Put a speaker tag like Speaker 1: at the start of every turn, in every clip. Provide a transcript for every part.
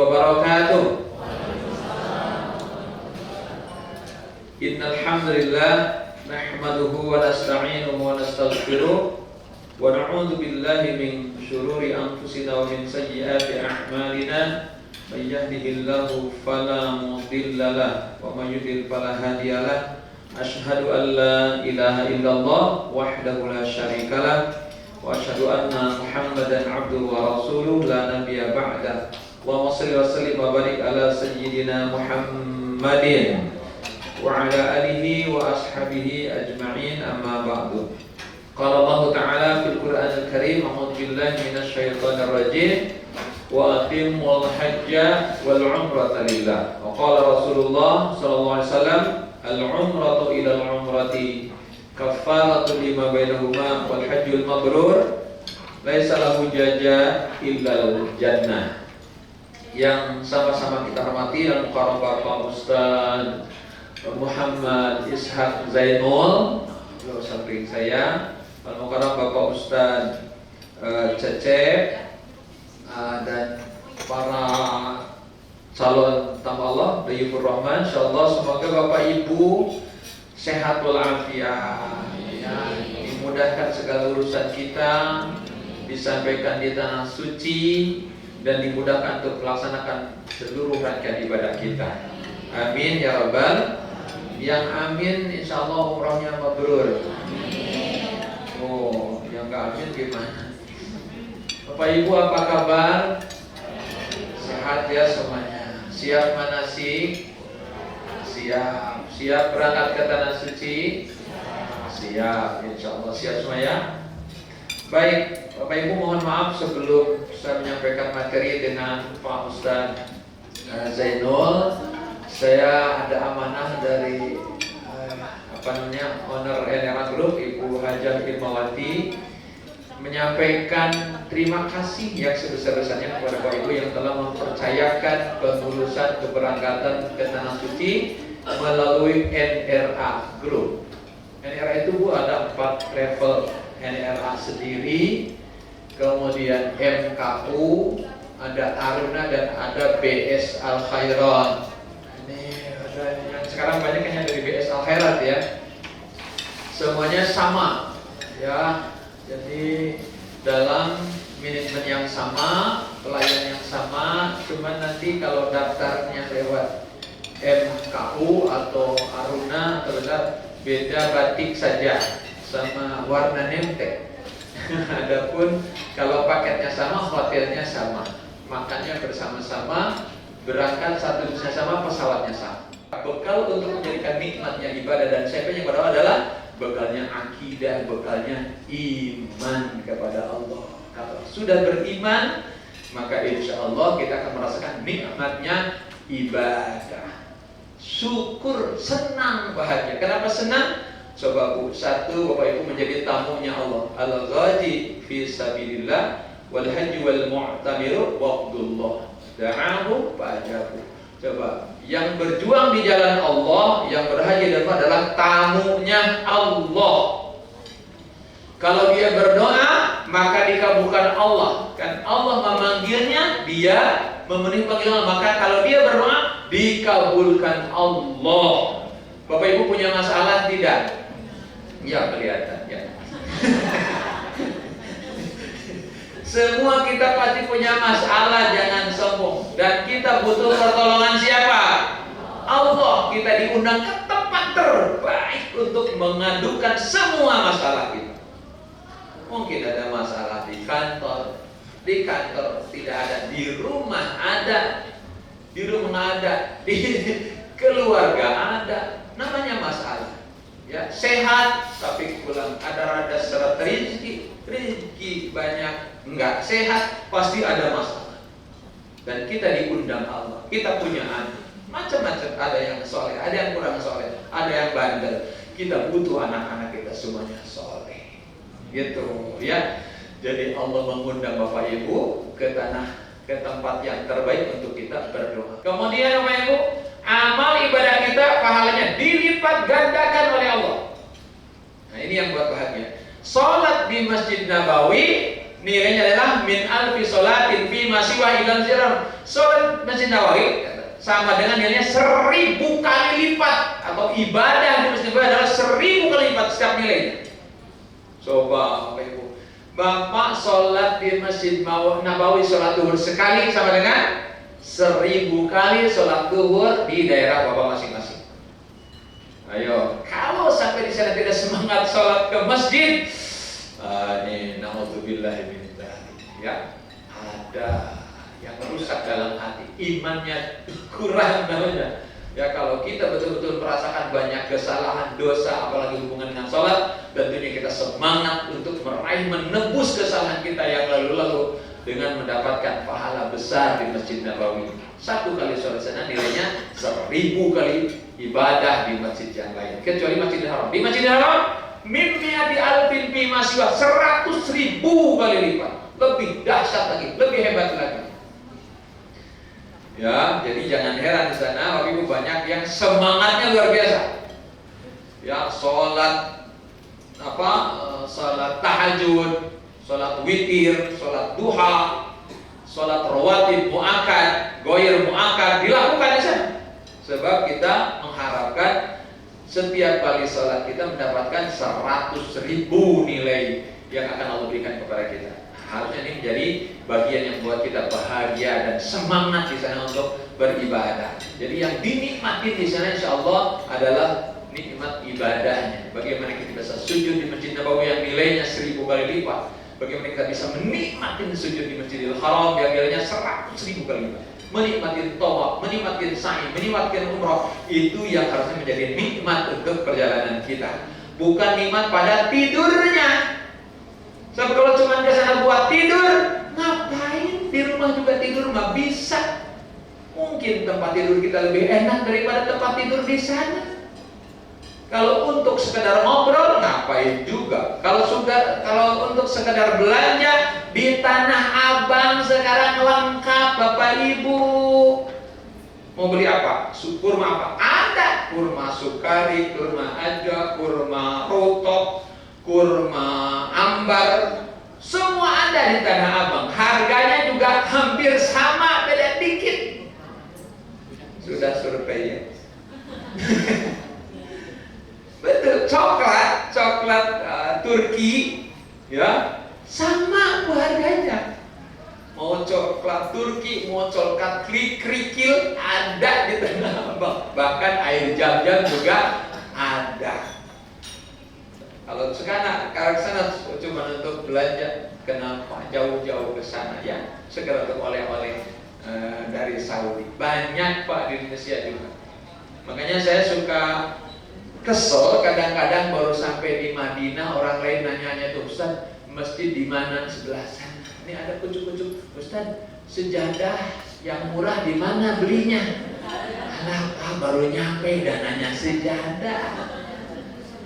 Speaker 1: wabarakatuh. Innal hamdalillah nahmaduhu wa nasta'inuhu wa nastaghfiruh wa na'udzu billahi min shururi anfusina wa min sayyiati a'malina. May yahdihillahu fala mudilla lahu wa may yudlil fala hadiya lahu. Asyhadu an la ilaha illallah wahdahu la syarika lah wa asyhadu anna Muhammadan abduhu wa rasuluh la nabiyya ba'da. Wa shalli wa sallim wa barik ala sayyidina Muhammadin wa ala alihi wa ashabihi ajma'in, amma ba'du. Qala Allah Ta'ala fil Qur'anil Karim, a'udzu billahi minasy syaithanir rajim, wa aqimul hajja wal umrata lillah. Wa qala Rasulullah sallallahu alaihi wasallam, al-umratu ila al-umrati kafaratu lima bainahuma wal hajjul mabrur laisa lahu jaza illa al-jannah. Yang sama-sama kita hormati Al-Mukarram Bapak Ustaz Muhammad Ishaq Zainul, samping saya Al-Mukarram Bapak Ustaz Cecep, dan para calon tamu Allah, Dayufur Rahman, insyaallah semoga Bapak Ibu sehatul afiat, ya, dimudahkan segala urusan kita, disampaikan di tanah suci, dan dimudahkan untuk melaksanakan seluruh rangkaian ibadah kita. Amin ya rabbal. Yang amin insyaallah umrahnya mabrur. Oh, yang enggak amin gimana? Bapak Ibu apa kabar? Sehat ya semuanya. Siap manasik? Siap. Siap berangkat ke tanah suci? Siap, insyaallah siap semua ya. Baik, Bapak Ibu mohon maaf sebelum saya menyampaikan materi dengan Pak Ustaz Zainul. Saya ada amanah dari owner NRA Group, Ibu Hajah Ilmawati, menyampaikan terima kasih yang sebesar-besarnya kepada Bapak Ibu yang telah mempercayakan pengulusan keberangkatan ke tanah suci melalui NRA Group. NRA itu Bu ada 4 level. NRA sendiri, kemudian MKU, ada Aruna, dan ada BS Al Khairat. Ini ada yang sekarang banyak yang dari BS Al Khairat ya. Semuanya sama ya. Jadi dalam manajemen yang sama, pelayan yang sama, cuman nanti kalau daftarnya lewat MKU atau Aruna atau beda batik saja sama warna nemtek. Adapun kalau paketnya sama, hotelnya sama, makannya bersama-sama, berangkat satu busnya sama, pesawatnya sama. Bekal untuk menjadikan nikmatnya ibadah dan siapa yang pertama adalah bekalnya akidah, bekalnya iman kepada Allah. Kalau sudah beriman, maka insya Allah kita akan merasakan nikmatnya ibadah. Syukur, senang, bahagia. Kenapa senang? Coba Bu, satu, Bapak Ibu menjadi tamunya Allah. Al-ghazi fi sabilillah wal hajj wal mu'tamiru waqdullah. Da'ahu fa'ajabu. Coba, yang berjuang di jalan Allah, yang berhaji adalah tamunya Allah. Kalau dia berdoa, maka dikabulkan Allah. Kan Allah memanggilnya, dia memenuhi panggilan. Maka kalau dia berdoa, dikabulkan Allah. Bapak Ibu punya masalah tidak? Ya kelihatan ya. Semua kita pasti punya masalah, jangan sombong. Dan kita butuh pertolongan siapa? Allah. Kita diundang ke tempat terbaik untuk mengadukan semua masalah kita. Mungkin ada masalah di kantor tidak ada, di rumah ada, di rumah ada, di keluarga ada. Namanya masalah. Ya, sehat tapi kurang ada rada seret rezeki banyak enggak sehat, pasti ada masalah. Dan kita diundang Allah. Kita punya anak macam-macam, ada yang soleh, ada yang kurang soleh, ada yang bandel. Kita butuh anak-anak kita semuanya soleh. Gitu ya. Jadi Allah mengundang Bapak Ibu ke tempat yang terbaik untuk kita berdoa. Kemudian Bapak Ibu, amal ibadah kita pahalanya dilipat gandakan oleh Allah. Nah ini yang buat bahagia. Salat di Masjid Nabawi nilainya adalah min alfi sholatin fi ma siwa ilan zirar. Sholat Masjid Nabawi sama dengan nilainya 1000 kali lipat, atau ibadah di Masjid Nabawi adalah 1000 kali lipat setiap nilainya. Coba Bapak Ibu, Bapak sholat di Masjid Nabawi sholat duhur sekali sama dengan 1000 kali sholat duhur di daerah Bapak masing-masing. Ayo, kalau sampai di sana tidak semangat sholat ke masjid, ini naudzubillahi min dzalik, ya, ada yang rusak dalam hati, imannya kurang namanya. Ya, kalau kita betul-betul merasakan banyak kesalahan, dosa, apalagi hubungan dengan sholat, tentunya kita semangat untuk meraih, menebus kesalahan kita yang lalu-lalu dengan mendapatkan pahala besar di Masjid Nabawi. 1 kali sholat sana nilainya 1000 kali ibadah di masjid yang lain, kecuali Masjidil Haram. Di Masjidil Haram mimmiati alfin fi masyiwa 100.000 kali lipat, lebih dahsyat lagi, lebih hebat lagi. Ya, jadi jangan heran di sana Bapak Ibu banyak yang semangatnya luar biasa. Ya, sholat sholat tahajud, sholat witir, sholat duha, sholat rawatib muakkad, goir muakkad dilakukan di sana. Sebab kita mengharapkan setiap kali sholat kita mendapatkan 100.000 nilai yang akan Allah berikan kepada kita. Harusnya ini menjadi bagian yang membuat kita bahagia dan semangat di sana untuk beribadah. Jadi yang dinikmati di sana insya Allah adalah nikmat ibadahnya. Bagaimana kita bisa sujud di Masjid Nabawi yang nilainya 1000 kali lipat. Bagaimana kita bisa menikmati sujud di Masjidil Haram yang nilainya 100.000 kali lipat. Menikmati tawaf, menikmati sa'i, menikmati umrah, itu yang harusnya menjadi nikmat untuk perjalanan kita. Bukan nikmat pada tidurnya. Sebab kalau cuma ke sana buat tidur, ngapain? Di rumah juga tidur mah bisa. Mungkin tempat tidur kita lebih enak daripada tempat tidur di sana. Kalau untuk sekedar ngobrol, ngapain juga? Kalau untuk sekedar belanja di Tanah Abang sekarang lengkap Bapak Ibu. Mau beli apa? Kurma apa? Ada kurma sukari, kurma aja, kurma rotok, kurma ambar, semua ada di Tanah Abang. Harganya juga hampir sama, beda dikit. Sudah survei ya? Betul, coklat Turki, ya, sama harganya. Mau coklat Turki, mau coklat krikil ada di Tanah Abang. Bahkan air jam-jam juga ada. Kalau sekarang ke sana cuma untuk belanja, kenapa jauh-jauh ke sana ya? Segera untuk oleh-oleh dari Saudi. Banyak Pak di Indonesia juga. Makanya saya suka kesel kadang-kadang baru sampai di Madinah orang lain nanya-nanya tuh, Ustaz, masjid di mana sebelah sana? Ini ada kucuk-kucuk, Ustaz, sejadah yang murah di mana belinya? Kenapa baru nyampe dan nanya sejadah?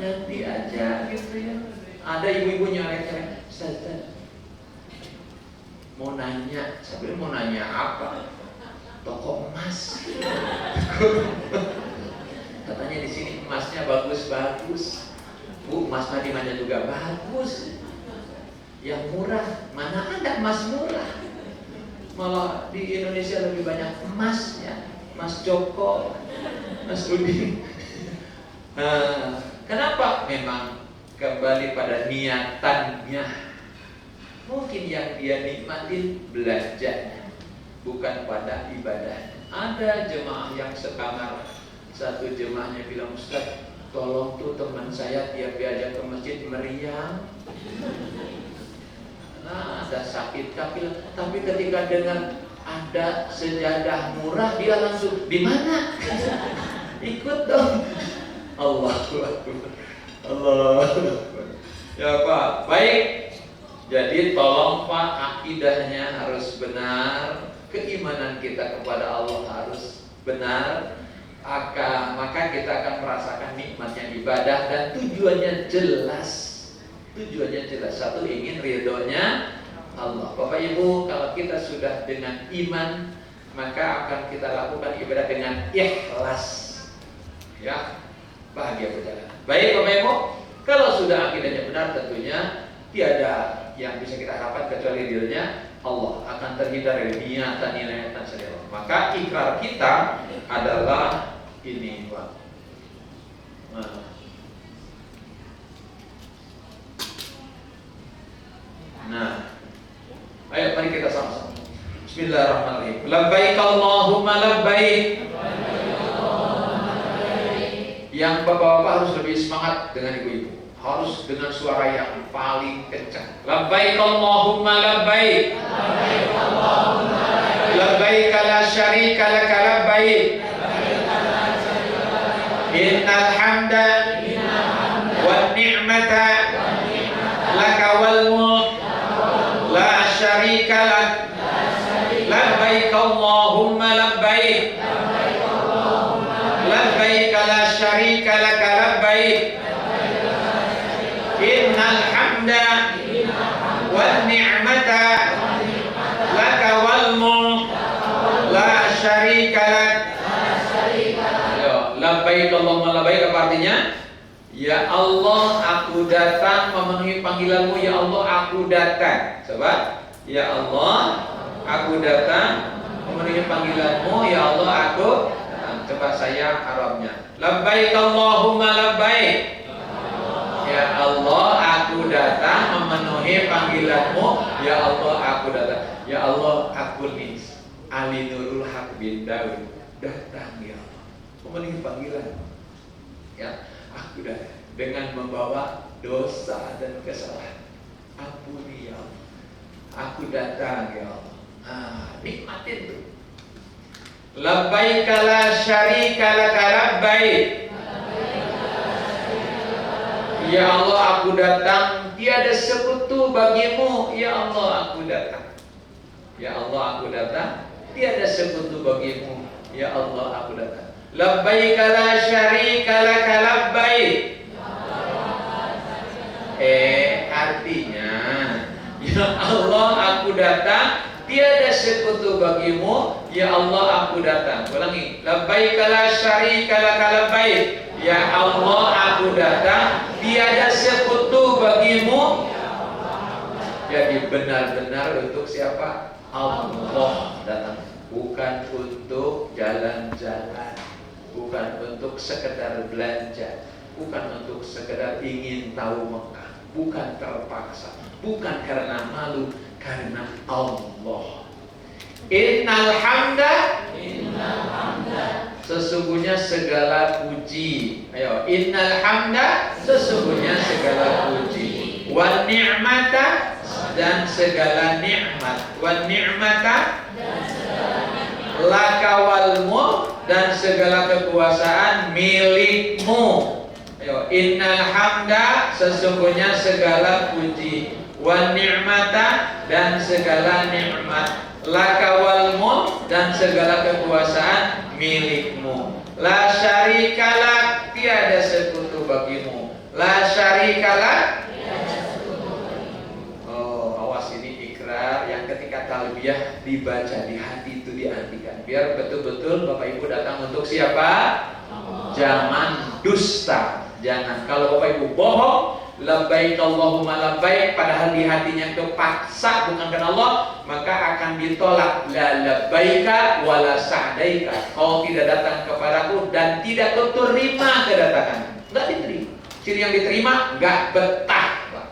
Speaker 1: Nanti aja gitu ya. Ada ibu-ibu nyarek-nyarek, Ustaz, mau nanya, sebenarnya mau nanya apa? Toko emas. Katanya di sini emasnya bagus-bagus. Bu, emas di mana juga bagus. Yang murah, mana ada emas murah? Malah di Indonesia lebih banyak emasnya. Mas Joko, Mas Udin. Kenapa? Memang kembali pada niatannya. Mungkin yang dia nikmatin belanjanya, bukan pada ibadahnya. Ada jemaah yang sekamar. Satu jemaahnya bilang, Ustaz, tolong tuh teman saya tiap diajak ke masjid meriang. Nah, ada sakit kaki, tapi ketika dengar ada sejadah murah, dia langsung, di mana? Ikut dong. Allahu Akbar. Allah. Ya Pak, baik. Jadi tolong Pak, akidahnya harus benar, keimanan kita kepada Allah harus benar. Maka kita akan merasakan nikmatnya ibadah dan tujuannya jelas. Tujuannya jelas. Satu, ingin ridhonya Allah. Bapak Ibu, kalau kita sudah dengan iman, maka akan kita lakukan ibadah dengan ikhlas. Ya, bahagia berjalan. Baik Bapak Ibu, kalau sudah akidahnya benar, tentunya tiada yang bisa kita harapkan kecuali ridhonya Allah, akan terhindar dari niatan sendiri. Maka ikrar kita adalah ini, Pak. Nah, ayo mari kita sama-sama. Bismillahirrahmanirrahim. Labbaik Allahumma labbaik. Yang bapak-bapak harus lebih semangat dengan ibu-ibu, harus dengan suara yang paling kencang. Labbaik Allahumma labbaik. Labbaik la syarika laka labbaik. Innal hamda wan ni'mata laka wal mulk la syarika lak. Labbaik Allahumma labbaik. Labbaik la syarika laka labbaik. Innal hamda wan ni'mata laka wal mulk la syarika lak. Labbaik Allahumma labbaik apa artinya? Ya Allah, aku datang memenuhi panggilanmu. Ya Allah, aku datang. Coba. Ya Allah, aku datang memenuhi panggilanmu. Ya Allah, aku datang. Coba saya Arabnya. Labbaik Allahumma labbaik. Ya Allah, aku datang memenuhi panggilanmu. Ya Allah, aku datang. Ya Allah, aku nih Ali Nurul Haq bin Daud datang ya Allah, memenuhi panggilan. Ya, aku datang dengan membawa dosa dan kesalahan. Ampuni ya Allah. Aku datang ya Allah. Nikmatin tuh. Labbaik la syarika laka labbaik. Ya Allah, aku datang, tiada sekutu bagimu. Ya Allah, aku datang. Ya Allah, aku datang, tiada sekutu bagimu. Ya Allah, aku datang. Labbaik la syarika laka labbaik. Artinya, ya Allah, aku datang, tiada sekutu bagimu. Ya Allah, aku datang. Ulangi. Labbaik la syarika laka labbaik. Ya Allah, aku datang, tiada sekutu bagimu. Jadi benar-benar untuk siapa? Allah datang. Bukan untuk jalan-jalan, bukan untuk sekedar belanja, bukan untuk sekedar ingin tahu Mekah, bukan terpaksa, bukan karena malu, karena Allah. Innal hamda, sesungguhnya segala puji. Ayo, innal hamda, sesungguhnya segala puji. Wan ni'mata, dan segala nikmat. Wan ni'mata, laka wal mulk, dan segala kekuasaan milikmu. Ayo, innal hamda, sesungguhnya segala puji. Wan ni'mata, dan segala nikmat. Laka wal mulk, dan segala kekuasaan milikmu. La syarikalah, tiada sekutu bagimu. La syarikalah. Oh, awas, ini ikrar yang ketika talbiyah dibaca di hati itu diartikan. Biar betul-betul Bapak Ibu datang untuk siapa? Jangan dusta. Jangan. Kalau Bapak Ibu bohong, labbaik Allahumma labbaik, padahal di hatinya itu paksa bukan karena Allah, maka akan ditolak. La labbaika wala sa'daika. Kau tidak datang kepadaku dan tidak kau terima kedatangan. Enggak diterima. Ciri yang diterima enggak betah, Pak.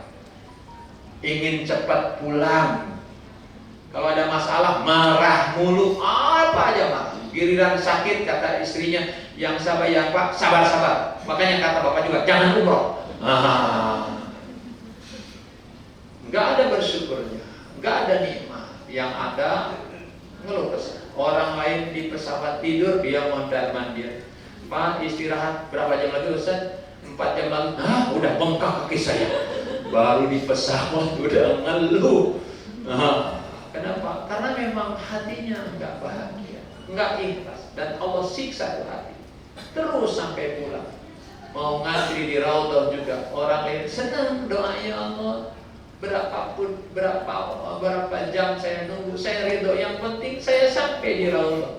Speaker 1: Ingin cepat pulang. Kalau ada masalah marah mulu, apa aja Pak. Giliran sakit kata istrinya, yang sabar ya Pak, sabar-sabar. Makanya kata Bapak juga jangan umroh. Nggak ada bersyukurnya, nggak ada nikmat. Yang ada ngeluh kesah. Orang lain di pesawat tidur, dia mondar-mandir. Pak, istirahat berapa jam lagi Ustaz? 4 jam lagi. Udah bengkak kaki saya. Baru di pesawat udah ngeluh. Kenapa? Karena memang hatinya nggak bahagia, nggak ikhlas, dan Allah siksa itu hati. Terus sampai pulang. Mau ngantri di Raudhah juga, orang lain senang doanya Allah. Berapa jam saya nunggu, saya ridho, yang penting saya sampai di Raudhah.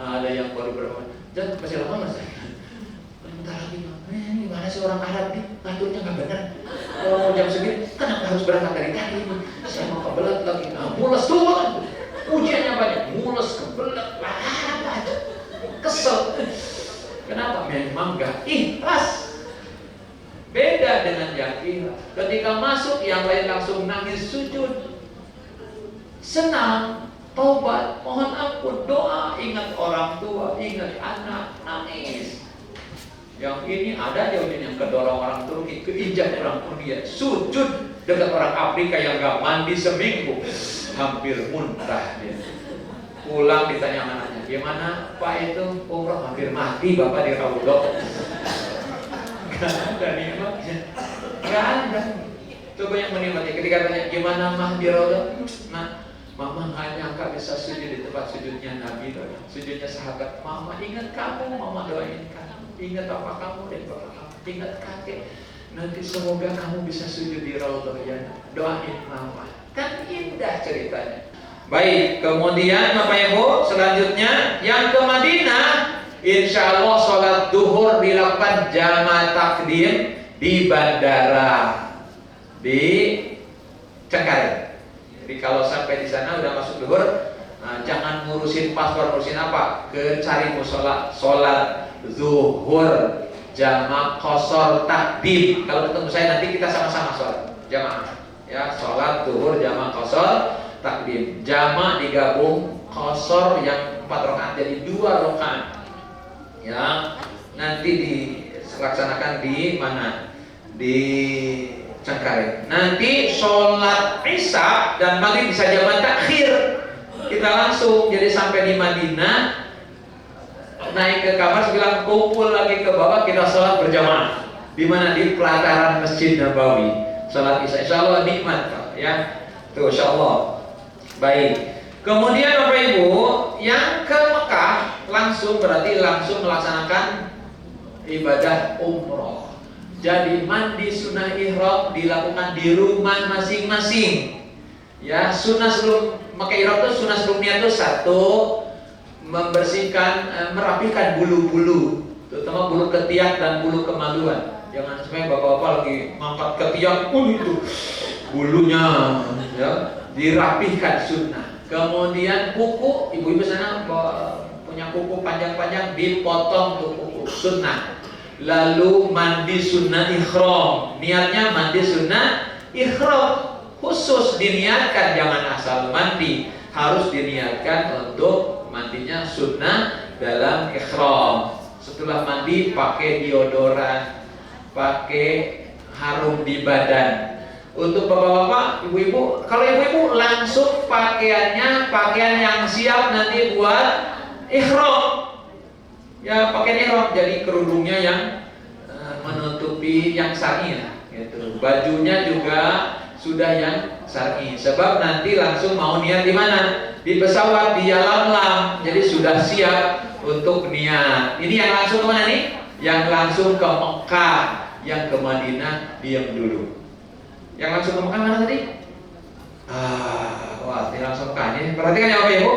Speaker 1: Ada yang baru berapa? Dan masih lama mas. Bentar lagi, gimana sih orang Arab nih, ngaturnya nggak benar. Kalau mau jam segini, kenapa harus berangkat dari tadi? Saya mau kebelet lagi, mules tuh kan. Ujiannya banyak, mules, kebelet, lama, kesel. Kenapa? Memang gak ikhlas. Beda dengan yang ikhlas. Ketika masuk, yang lain langsung nangis sujud, senang, taubat, mohon ampun, doa, ingat orang tua, ingat anak, nangis. Yang ini ada aja ujian yang kedorong orang Turki, keinjak orang Turki, sujud dekat orang Afrika yang gak mandi seminggu, hampir muntah dia. Pulang ditanya anaknya, gimana Pak itu umroh, hampir mati Bapak di Raudhah. Gak ada nikmatnya, gak ada. Coba yang menikmati ketika tanya gimana Mah di Raudhah, nah Mama hanya gak bisa sujud di tempat sujudnya Nabi, sujudnya sahabat. Mama ingat kamu, Mama doain kamu, ingat Bapak kamu dan Bapak kamu, ingat kakek. Nanti semoga kamu bisa sujud di Raudhah ya, doain Mama. Kan indah ceritanya. Baik, kemudian Bapak Ibu, selanjutnya yang ke Madinah, insya Allah sholat duhur dilakukan jamaah takdim di bandara di Cengkareng. Jadi kalau sampai di sana udah masuk duhur, jangan ngurusin paspor, ngurusin apa, ke cari musola, sholat zuhur jamaah qashar takdim. Kalau ketemu saya nanti kita sama-sama sholat jamaah, ya, sholat zuhur jamaah qashar takdim, jama digabung, qashar yang 4 rakaat jadi 2 rakaat. Ya, nanti dilaksanakan di mana? Di Cengkareng. Nanti sholat Isya dan maghrib bisa jamaah takhir. Kita langsung jadi sampai di Madinah, naik ke kamar, bilang kumpul lagi ke bawah, kita sholat berjamaah. Di mana? Di pelataran Masjid Nabawi. Sholat Isya, insya Allah nikmat, ya. Tuh, insya Allah. Baik, kemudian Bapak Ibu yang ke Mekah langsung berarti langsung melaksanakan ibadah umroh. Jadi mandi sunnah ihram dilakukan di rumah masing-masing. Ya, sunnah sebelum pakai ihram itu, sunnah sebelum niat itu satu, membersihkan, merapikan bulu-bulu, terutama bulu ketiak dan bulu kemaluan. Jangan sampai bapak-bapak lagi ngangkat ketiak, itu bulunya, ya, dirapihkan sunnah. Kemudian kuku, ibu-ibu sana punya kuku panjang-panjang, dipotong tuh kuku, sunnah. Lalu mandi sunnah ihram, niatnya mandi sunnah ihram, khusus diniatkan, jangan asal mandi, harus diniatkan untuk mandinya sunnah dalam ihram. Setelah mandi pakai deodoran, pakai harum di badan. Untuk bapak-bapak, ibu-ibu, kalau ibu-ibu langsung pakaiannya pakaian yang siap nanti buat ihram. Ya, pakaian ihram, jadi kerudungnya yang menutupi yang syar'i, gitu. Bajunya juga sudah yang syar'i. Sebab nanti langsung mau niat di mana? Di pesawat, di Yalamlam. Jadi sudah siap untuk niat. Ini yang langsung ke mana nih? Yang langsung ke Mekah, yang ke Madinah diam dulu. Yang langsung ke Mekah mana tadi? Wah, ini langsung ke Mekah. Perhatikan ya Bapak Ibu.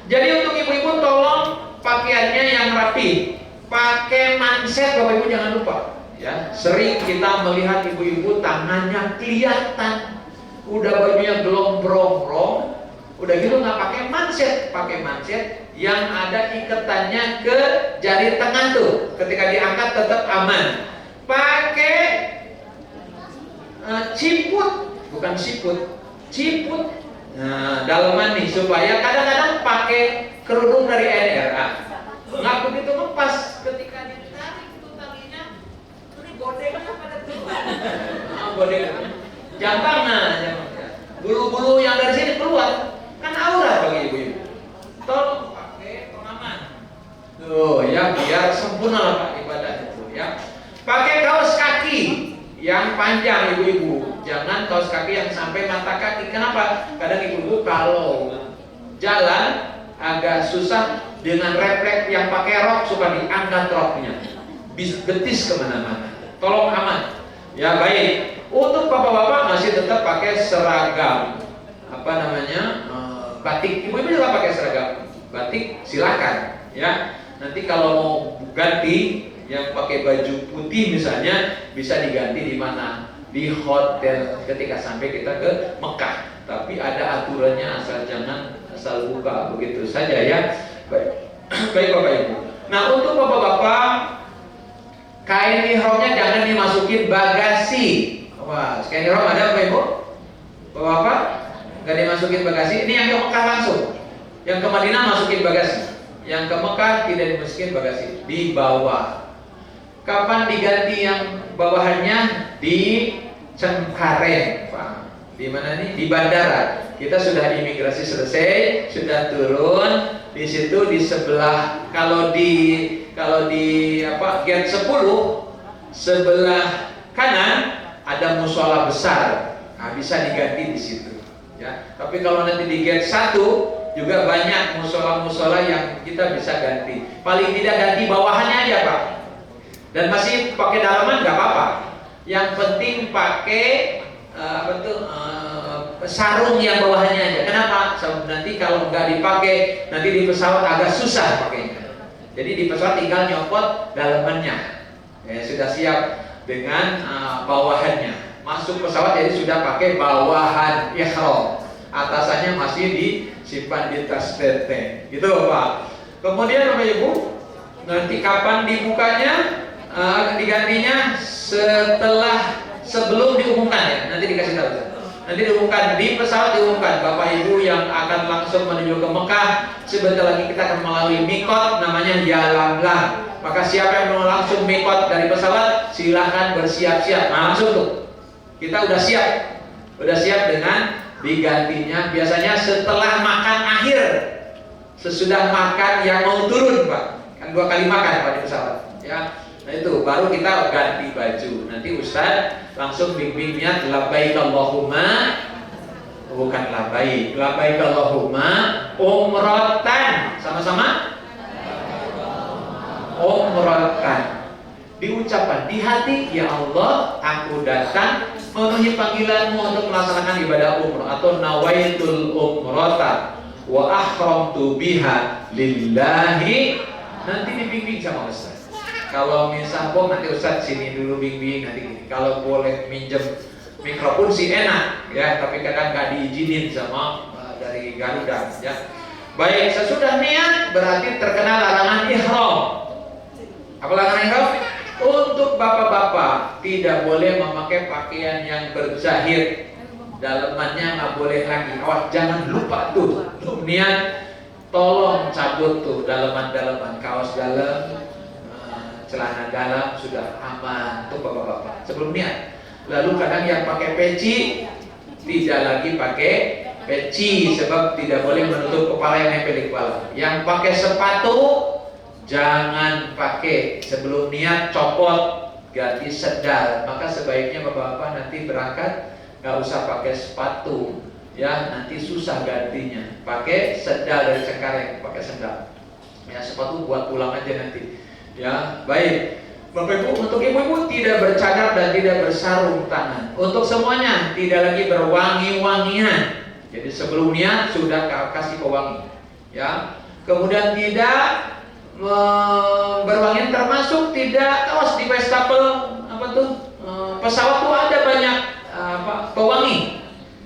Speaker 1: Jadi untuk ibu-ibu tolong pakaiannya yang rapi. Pakai manset Bapak Ibu, jangan lupa. Ya, sering kita melihat ibu-ibu tangannya kelihatan, udah bajunya gelombrong-brong, udah gitu nggak pakai manset yang ada ikatannya ke jari tengah tuh. Ketika diangkat tetap aman. Pakai ciput, bukan siput, ciput. Nah, daleman nih, supaya kadang-kadang pakai kerudung dari NRA nggak begitu lepas, ketika ditarik itu talinya, ini godengnya pada keluar. Godeng, jangan, bulu-bulu yang dari sini keluar, kan aurat bagi ibu-ibu. Tolong pakai pengaman. Tuh ya, biar sempurna lah Pak ibadah itu ya. Pakai kaos kaki yang panjang ibu-ibu, jangan kaos kaki yang sampai mata kaki. Kenapa? Kadang ibu-ibu kalau jalan agak susah dengan refleks yang pakai rok, suka diangkat roknya, betis kemana-mana. Tolong aman. Ya baik. Untuk bapak-bapak masih tetap pakai seragam, apa namanya, batik. Ibu-ibu juga pakai seragam batik, silakan. Ya. Nanti kalau mau ganti Yang pakai baju putih misalnya bisa diganti di mana? Di hotel ketika sampai kita ke Mekah. Tapi ada aturannya, asal buka begitu saja ya. Baik, baik Bapak Ibu. Nah, untuk Bapak-bapak, kain ihramnya jangan dimasukin bagasi. Wah, kain ihram ada Bapak Ibu? Bapak-bapak, nggak dimasukin bagasi. Ini yang ke Mekah langsung. Yang ke Madinah masukin bagasi. Yang ke Mekah tidak dimasukin bagasi. Di bawah. Kapan diganti yang bawahannya? Di Cengkareng, Pak. Di mana nih? Di bandara. Kita sudah imigrasi selesai, sudah turun. Di situ di sebelah, kalau di gate 10 sebelah kanan ada mushola besar. Nah, bisa diganti di situ. Ya. Tapi kalau nanti di gate 1 juga banyak mushola-mushola yang kita bisa ganti. Paling tidak ganti bawahannya aja, Pak. Dan masih pakai dalaman nggak apa-apa. Yang penting pakai sarung yang bawahannya aja. Kenapa? Nanti kalau nggak dipakai, nanti di pesawat agak susah pakainya. Jadi di pesawat tinggal nyopot dalamannya. Ya, sudah siap dengan bawahannya. Masuk pesawat jadi sudah pakai bawahan ihram. Atasannya masih disimpan di tas teteh. Gitu, Pak. Kemudian Bapak Ibu, nanti kapan dibukanya? Digantinya sebelum diumumkan ya. Nanti dikasih tahu. Nanti diumumkan di pesawat, diumumkan Bapak Ibu yang akan langsung menuju ke Mekah. Sebentar lagi kita akan melalui mikot namanya Yalamlam. Maka siapa yang mau langsung mikot dari pesawat, silahkan bersiap-siap. Nah, langsung tuh. Kita udah siap dengan digantinya. Biasanya setelah makan akhir, sesudah makan yang mau turun, Pak. Kan 2 kali makan Pak di pesawat. Ya. Nah itu baru kita ganti baju. Nanti Ustaz langsung bimbing niat labbaik Allahumma, bukan labbaik Allahumma umratan. Sama-sama umratan. Diucapkan di hati, ya Allah, aku datang memenuhi panggilanmu untuk melaksanakan ibadah umrah, atau nawaitul umrata wa ahramtu biha lillahi. Nanti dibimbing sama Ustaz. Kalau misal nanti Ustaz sini dulu bimbing, nanti gini. Kalau boleh minjem mikrofon sih enak ya, tapi kadang nggak diizinin sama dari Garuda ya. Baik, sesudah niat berarti terkena larangan ihram. Apa larangan ihram? Untuk bapak-bapak tidak boleh memakai pakaian yang berzahir. Dalemannya nggak boleh lagi. Awas, jangan lupa tuh. Niat, tolong cabut tuh daleman-daleman, kaos dalam, celana dalam sudah aman tuh bapak-bapak sebelum niat. Lalu kadang yang pakai peci tidak lagi pakai peci sebab tidak boleh menutup kepala yang nempel di kepala. Yang pakai sepatu jangan pakai, sebelum niat copot, ganti sendal. Maka sebaiknya bapak-bapak nanti berangkat nggak usah pakai sepatu ya, nanti susah gantinya. Pakai sendal dari Cengkareng, pakai sendal ya, sepatu buat pulang aja nanti. Ya, baik. Bapak Ibu, untuk ibu-ibu tidak bercadar dan tidak bersarung tangan. Untuk semuanya tidak lagi berwangi-wangian. Jadi sebelum niat sudah kasih pewangi. Ya. Kemudian tidak berwangian, termasuk tidak, awas di wastafel pesawat tuh ada banyak pewangi.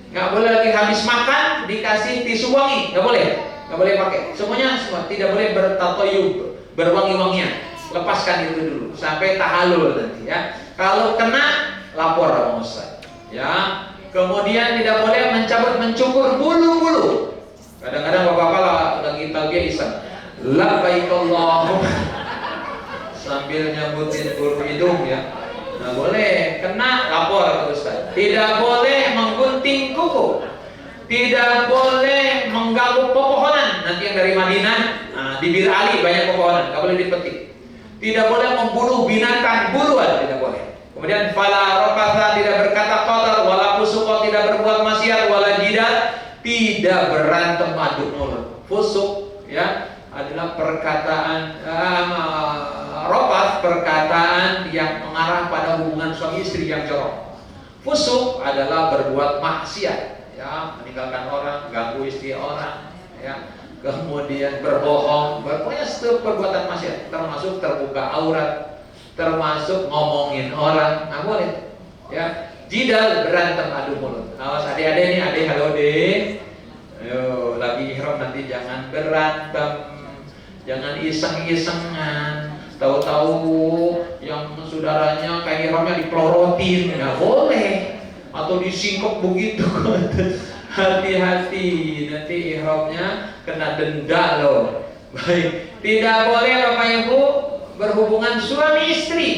Speaker 1: Nggak boleh lagi habis makan dikasih tisu wangi, nggak boleh pakai. Semuanya tidak boleh bertatoyub, berwangi-wangian. Lepaskan itu dulu sampai tahalul nanti ya. Kalau kena lapor sama Ustaz ya. Kemudian tidak boleh mencukur bulu-bulu. Kadang-kadang bapak-bapak lagi talbiyah iseng, labbaik Allahumma, sambil nyambutin bulu hidung ya. Nah, boleh, kena lapor ke Ustaz. Tidak boleh menggunting kuku. Tidak boleh mengganggu pepohonan. Nanti yang dari Madinah, di Bir Ali banyak pepohonan, nggak boleh dipetik. Tidak boleh membunuh binatang buruan, tidak boleh. Kemudian fala rafasa, tidak berkata kotor, wala fusuq, tidak berbuat maksiat, wala jidat, tidak berantem adu mulut. Fusuk ya adalah perkataan rafas, perkataan yang mengarah pada hubungan suami istri yang jorok. Fusuk adalah berbuat maksiat ya, meninggalkan orang, ganggu istri orang ya. Kemudian berbohong, pokoknya setiap perbuatan maksiat, termasuk terbuka aurat, termasuk ngomongin orang, nggak boleh. Ya, jidal, berantem, adu mulut. Awas adik-adik nih, adik halo deh. Ayo, lagi ihram nanti jangan berantem, jangan iseng-isengan. Tahu-tahu yang saudaranya kayak ihramnya dipelorotin, nggak boleh. Atau disingkap begitu. Hati-hati, nanti ihramnya kena denda loh. Baik, tidak boleh Bapak Ibu berhubungan suami istri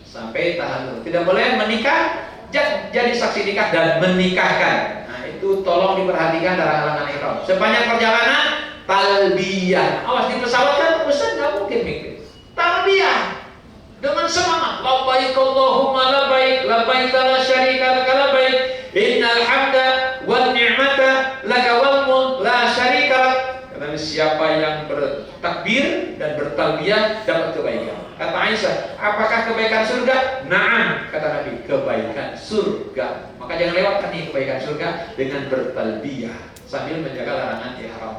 Speaker 1: sampai tahalul. Tidak boleh menikah, jadi saksi nikah dan menikahkan. Nah, itu tolong diperhatikan dalam halangan ihram. Sepanjang perjalanan talbiyah. Awas di pesawat kan Ustaz nggak mungkin mikir. Talbiyah dengan semangat. Labbaik Allahumma labbaik, labbaik la syarika laka labbaik, innal hamda wan ni'mata laka wal mulk la syarika lak. Karena siapa yang bertakbir dan bertalbiyah dapat kebaikan. Kata Aisyah, apakah kebaikan surga? Naam, kata Nabi, kebaikan surga. Maka jangan lewatkan nih kebaikan surga dengan bertalbiyah sambil menjaga larangan ihram.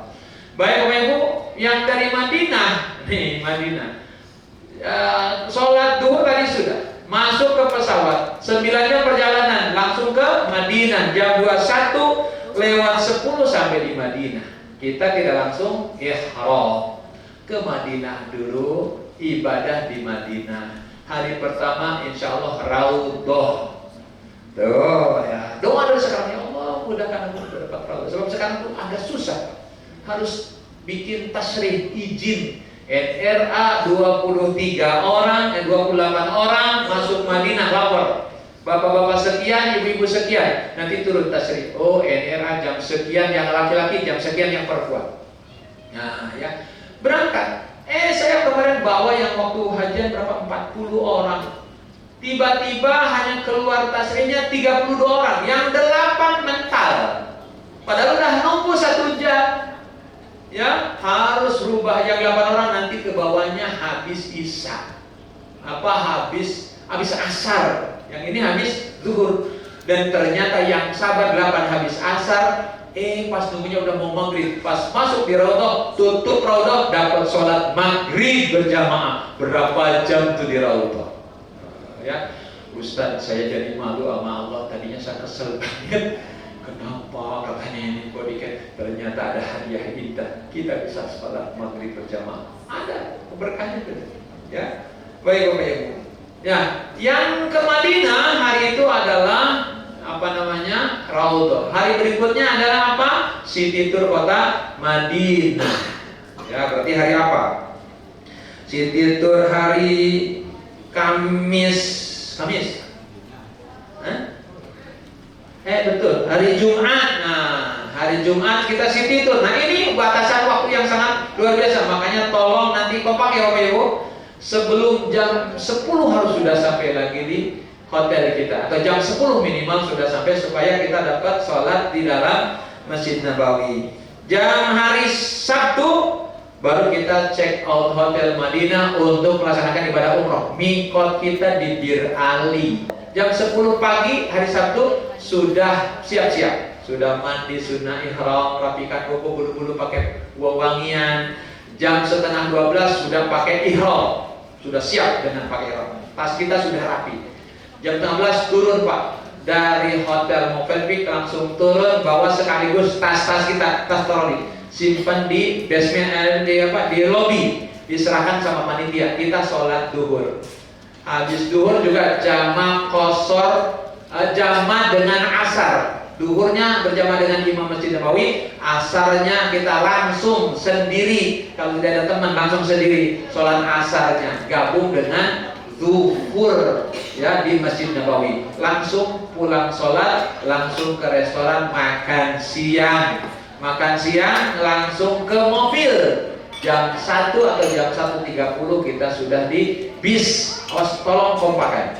Speaker 1: Baik Bapak Ibu, yang dari Madinah, nih Madinah, sholat duhur tadi sudah, masuk ke pesawat, 9 jam perjalanan, langsung ke Madinah, jam 21 lewat 10 sampai di Madinah. Kita tidak langsung ihram, ke Madinah dulu, ibadah di Madinah. Hari pertama insya Allah raudhah. Tuh ya, doa dari sekarang, ya Allah mudahkan aku dapat raudhah. Sebab sekarang tuh agak susah, harus bikin tasrih izin. NRA 23 orang, 28 orang masuk Madinah lapor. Bapak-bapak sekian, ibu-ibu sekian, nanti turun tasrih. Oh, NRA jam sekian yang laki-laki, jam sekian yang perempuan. Nah, ya, berangkat. Saya kemarin bawa yang waktu hajian berapa? 40 orang. Tiba-tiba hanya keluar tasrihnya 32 orang, yang 8 mental. Padahal udah nunggu 1 jam. Ya, harus rubah yang 8 orang nanti ke bawahnya habis isya. Habis asar. Yang ini habis zuhur. Dan ternyata yang sabar 8 habis asar, pas nunggunya udah mau maghrib. Pas masuk di raudhah, tutup raudhah, dapat sholat maghrib berjamaah. Berapa jam tuh di raudhah? Ya, Ustaz, saya jadi malu sama Allah. Tadinya saya kesel banget. Kenapa katanya ini kok dikit? Ternyata ada hadiah indah. Kita bisa sholat maghrib berjamaah. Ada keberkahannya tuh. Ya, baik Bapak Ibu. Ya, yang ke Madinah hari itu adalah raudhah. Hari berikutnya adalah apa? City Tour kota Madinah. Ya, berarti hari apa? City Tour hari Kamis. Betul, hari Jumat. Nah, hari Jumat kita City Tour. Nah, ini batasan waktu yang sangat luar biasa. Makanya tolong nanti kompak ya Bapak Ibu. Sebelum jam 10 harus sudah sampai lagi di hotel kita, atau jam 10 minimal sudah sampai supaya kita dapat sholat di dalam Masjid Nabawi. Jam hari Sabtu baru kita check out hotel Madinah untuk melaksanakan ibadah umroh. Mikot kita di Bir Ali. Jam 10 pagi hari Sabtu sudah siap-siap, sudah mandi sunnah ihram, rapikan kuku, bulu-bulu pakai wangian. Jam setengah 12 sudah pakai ihram, sudah siap dengan pakai ihram. Tas kita sudah rapi. Jam 16 turun Pak dari hotel Movenpick, langsung turun, bawa sekaligus tas-tas kita, tas troli, simpan di basement, di lobby, diserahkan sama panitia. Kita sholat duhur. Habis duhur juga jamaah qashar, jamaah dengan asar. Duhurnya berjamaah dengan imam Masjid Nabawi, asarnya kita langsung sendiri. Kalau tidak ada teman langsung sendiri sholat asarnya, gabung dengan zuhur ya di Masjid Nabawi. Langsung pulang sholat, langsung ke restoran makan siang. Makan siang langsung ke mobil. Jam 1 atau jam 1.30 kita sudah di bis. Tolong kompakan.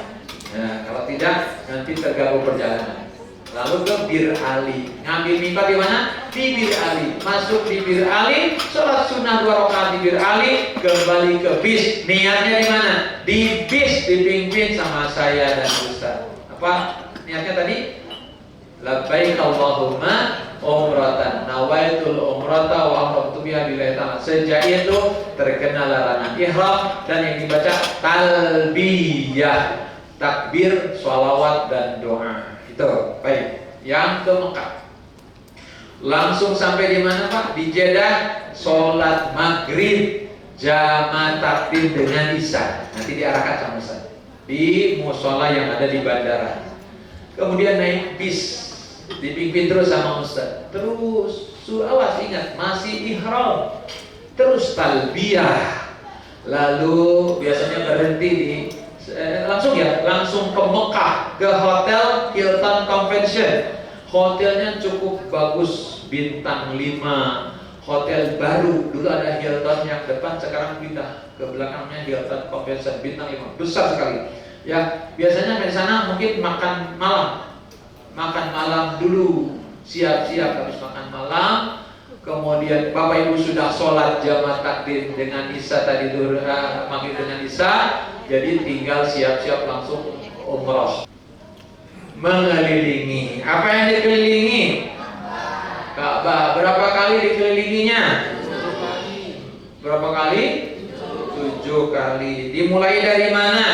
Speaker 1: Nah, kalau tidak nanti terganggu perjalanan. Lalu ke Bir Ali, ngambil mikot di mana? Di Bir Ali. Masuk di Bir Ali, sholat sunnah 2 rakaat di Bir Ali, kembali ke bis. Niatnya di mana? Di bis, dipimpin sama saya dan Ustaz. Apa niatnya tadi? Labbaik Allahumma umratan. Nawaitul umrata wa ahramtu biha lillahi ta'ala. Sejak itu terkena larangan ihram dan yang dibaca talbiyah, takbir, sholawat dan doa. Itu baik. Yang ke Mekah. Langsung sampai di mana Pak? Di Jeddah, sholat maghrib jamaah takdim dengan isya. Nanti diarahkan sama Ustaz di musola yang ada di bandara. Kemudian naik bis, dipimpin terus sama Ustaz. Terus, awas ingat, masih ihram. Terus talbiyah. Lalu biasanya berhenti di langsung ke Mekah, ke Hotel Hilton Convention. Hotelnya cukup bagus, bintang 5, hotel baru. Dulu ada Hilton yang depan, sekarang pindah ke belakangnya Hilton Convention, bintang 5, besar sekali. Ya, biasanya di sana mungkin makan malam dulu, siap-siap habis makan malam. Kemudian Bapak Ibu sudah sholat jamaah takdim dengan isya tadi maghrib dengan isya, jadi tinggal siap-siap langsung umroh. Mengelilingi. Apa yang dikelilingi? Ka'bah. Berapa kali dikelilinginya? 7 kali. Berapa kali? 7 kali. Dimulai dari mana?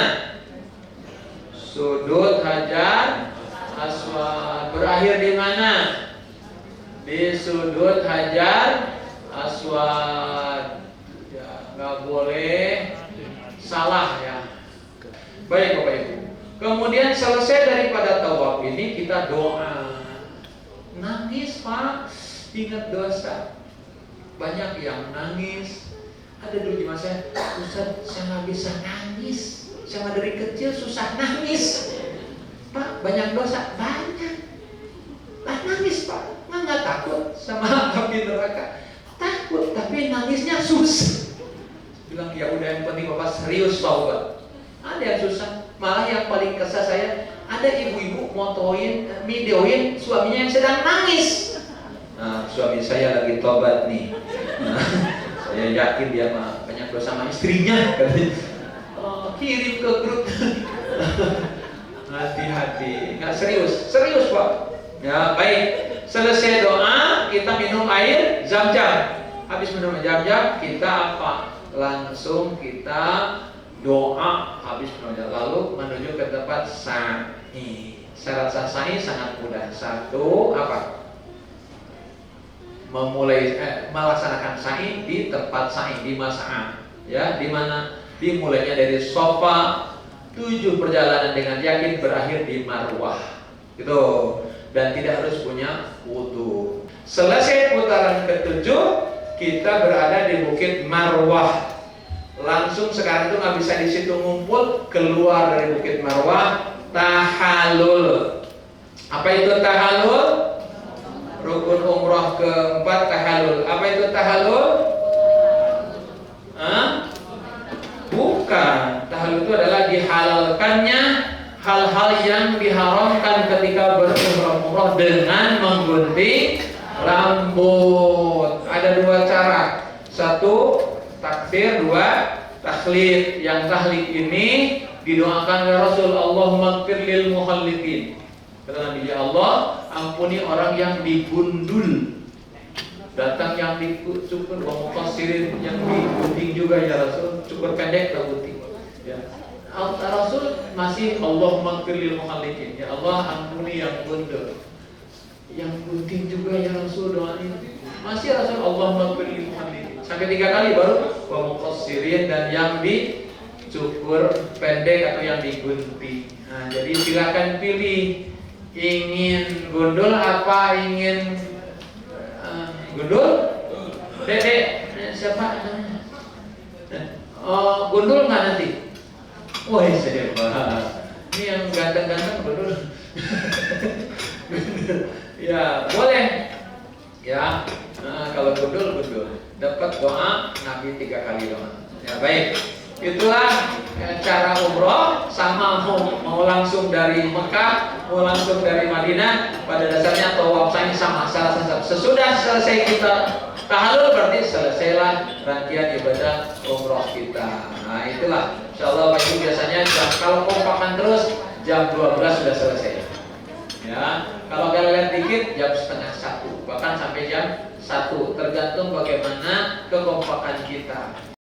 Speaker 1: Sudut Hajar Aswad. Berakhir di mana? Di sudut Hajar Aswad. Ya, nggak boleh salah ya. Baik Bapak Ibu. Kemudian selesai daripada tawaf ini kita doa. Nangis Pak, ingat dosa. Banyak yang nangis. Ada dulu di masa Ustaz, saya nggak bisa nangis. Saya dari kecil susah nangis. Pak, banyak dosa, banyak. Lah nangis Pak, nggak takut sama api neraka. Takut, tapi nangisnya susah. Bilang ya udah, yang penting Bapak serius taubat. Ada yang susah. Malah yang paling kesal saya, ada ibu-ibu motoin, videoin suaminya yang sedang nangis. Nah, suami saya lagi tobat nih. Nah, saya yakin dia banyak dosa sama istrinya. Kirim ke grup. Hati-hati, nggak serius Pak. Ya baik. Selesai doa, kita minum air Zam-Zam. Habis minum Zam-Zam, kita apa? Langsung kita doa habis menunjuk, lalu menuju ke tempat sa'i. Syarat sah sa'i sangat mudah. 1, apa? Melaksanakan sa'i di tempat sa'i di Mas'ah. Ya, di mana? Dimulainya dari Sofa, 7 perjalanan dengan yakin berakhir di Marwah. Gitu. Dan tidak harus punya wudu. Selesai putaran ke-7, kita berada di Bukit Marwah. Langsung sekarang itu nggak bisa di situ ngumpul, keluar dari Bukit Marwah, tahallul. Apa itu tahallul? Rukun umroh keempat tahallul. Apa itu tahallul? Bukan. Tahallul itu adalah dihalalkannya hal-hal yang diharamkan ketika berumroh dengan menggunting rambut. Ada 2 cara. 1, takbir, 2, takhlid. Yang takhlid ini didoakan oleh Rasul, Allahumma ighfir lil mukhalliqin. Kata Nabi, ya Allah, ampuni orang yang digundul. Datang yang dicukur, wa muqassirin, yang digunting juga ya Rasul, cukur pendek atau gunting. Ya. Rasul masih Allahumma ighfir lil mukhalliqin. Ya Allah, ampuni yang gundul. Yang gunting juga ya Rasul, doain. Masih Rasul Allahumma ighfir lil mukhalliqin. Sampai 3 kali baru wa muqassirin, dan yang dicukur pendek atau yang digunting. Nah, jadi silakan pilih, ingin gundul apa ingin gundul? Dek, siapa namanya? Gundul nggak nanti? Wah, saya bahas. Ini yang ganteng-ganteng gundul. Ya, boleh. Ya, kalau gundul dapat doa Nabi 3 kali doa. Ya baik. Itulah cara umroh. Sama mau langsung dari Mekah, mau langsung dari Madinah, pada dasarnya tawaf sa'i sama. Sesudah selesai kita tahallul, berarti selesailah rangkaian ibadah umroh kita. Nah itulah, insyaallah Pak Ibu biasanya kalau kompakan terus jam 12 sudah selesai. Ya, kalau kalian dikit jam setengah 1, bahkan sampai jam 1, tergantung bagaimana kekompakan kita.